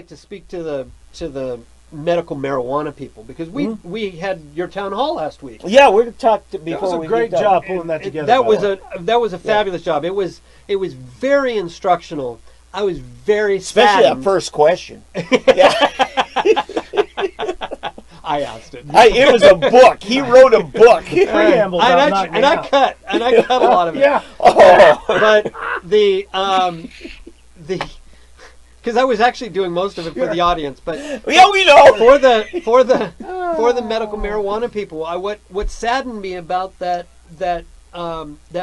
like to speak to the medical marijuana people, because we had your town hall last week. Yeah, we're talked before. That was a great job pulling that together. That was a fabulous job. It was very instructional. I was very especially saddened. that first question. Yeah. I asked it. It was a book. He wrote a book. Preamble. And I cut a lot of it. Yeah. Oh. But the because I was actually doing most of it for the audience, but yeah, we know for the medical marijuana people. What saddened me about that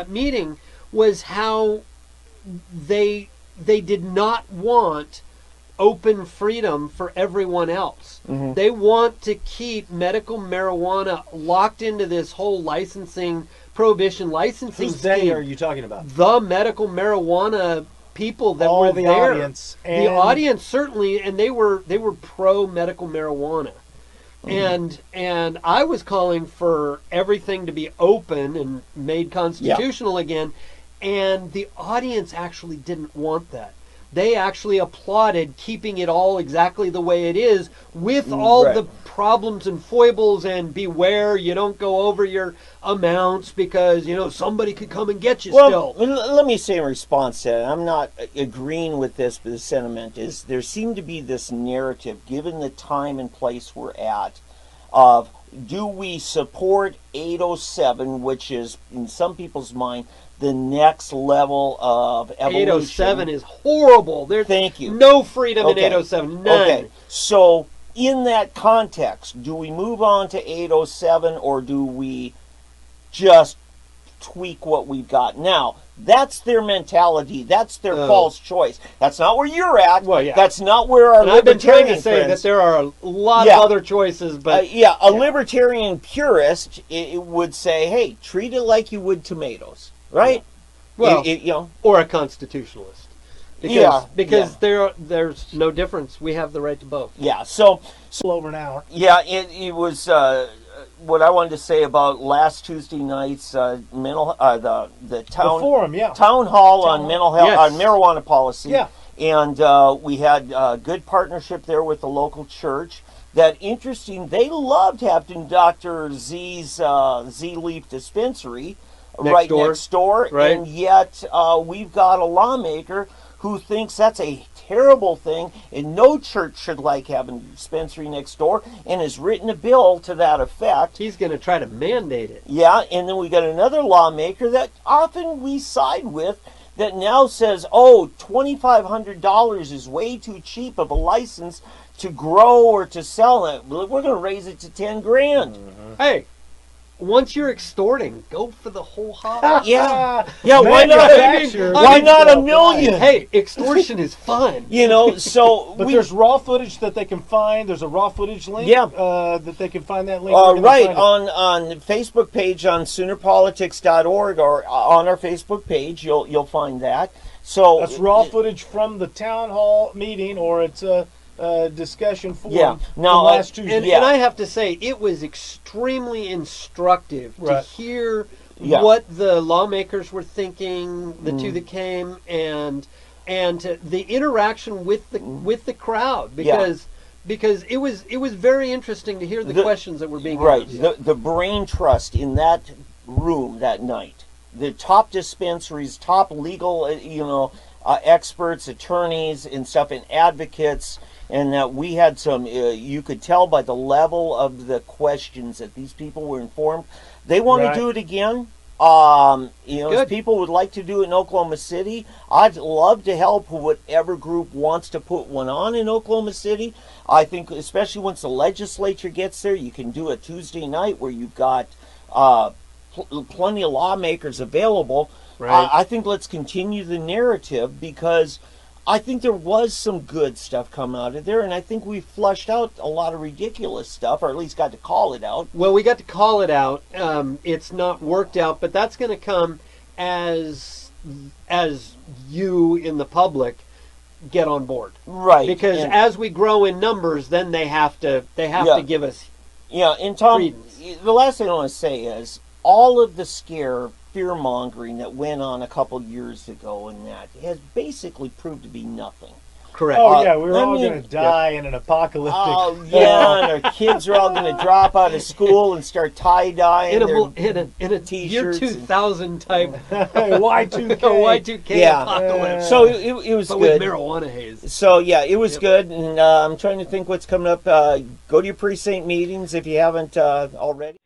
meeting was how they did not want open freedom for everyone else. Mm-hmm. They want to keep medical marijuana locked into this whole prohibition licensing Who's scheme. they are you talking about? The medical marijuana people that all were the there. Audience the audience certainly, and they were pro medical marijuana. Mm-hmm. And I was calling for everything to be open and made constitutional again, and the audience actually didn't want that. They actually applauded keeping it all exactly the way it is, with all the problems and foibles, and beware you don't go over your amounts, because somebody could come and get you still. Let me say in response to that, I'm not agreeing with this, but the sentiment is there seemed to be this narrative, given the time and place we're at, of do we support 807, which is in some people's mind the next level of evolution. 807 is horrible. There's no freedom in 807. None. Okay. So in that context, do we move on to 807, or do we just tweak what we've got now? That's their mentality. That's their false choice. That's not where you're at. Well, yeah. That's not where our libertarian I've been trying to say friends, that there are a lot of other choices, but a libertarian purist it would say, hey, treat it like you would tomatoes. Right? Well, or a constitutionalist. Because there's no difference. We have the right to both. Yeah, so over an hour. Yeah, it was what I wanted to say about last Tuesday night's the town forum, town hall on mental health on marijuana policy. Yeah. And we had good partnership there with the local church. That interesting. They loved having Dr. Z's Z-Leaf dispensary next door, right. And yet we've got a lawmaker who thinks that's a terrible thing, and no church should like having a dispensary next door, and has written a bill to that effect. He's going to try to mandate it. Yeah, and then we got another lawmaker that often we side with that now says, $2,500 is way too cheap of a license to grow or to sell it. We're going to raise it to $10,000. Mm-hmm. Hey. Once you're extorting, go for the whole hog. Yeah, why not? Why not $1 million? Hey, extortion is fun. So but there's raw footage that they can find. There's a raw footage link. That they can find that link. Right on the Facebook page on SoonerPolitics.org, or on our Facebook page, you'll find that. So that's raw footage from the town hall meeting, or it's a discussion forum from last Tuesday. And I have to say, it was extremely instructive to hear what the lawmakers were thinking, the two that came, and the interaction with the crowd, because it was very interesting to hear the questions that were being asked. The brain trust in that room that night, the top dispensaries, top legal experts, attorneys and stuff, and advocates. And that we had some, you could tell by the level of the questions that these people were informed. They want to do it again. If people would like to do it in Oklahoma City, I'd love to help whatever group wants to put one on in Oklahoma City. I think, especially once the legislature gets there, you can do a Tuesday night where you've got plenty of lawmakers available. Right. I think let's continue the narrative, because I think there was some good stuff come out of there, and I think we flushed out a lot of ridiculous stuff, or at least got to call it out. Well, we got to call it out. It's not worked out, but that's going to come as you in the public get on board, right? Because as we grow in numbers, then they have to give us And Tom, credence. The last thing I want to say is all of the fear-mongering that went on a couple years ago, and that has basically proved to be nothing. Correct. Oh yeah, we're all going to die in an apocalyptic. Oh yeah, and our kids are all going to drop out of school and start tie-dyeing in a t-shirts year 2000 type Y2K. Y2K apocalypse. So it was but good. with marijuana haze. So yeah, it was good, and I'm trying to think what's coming up. Go to your precinct meetings if you haven't already.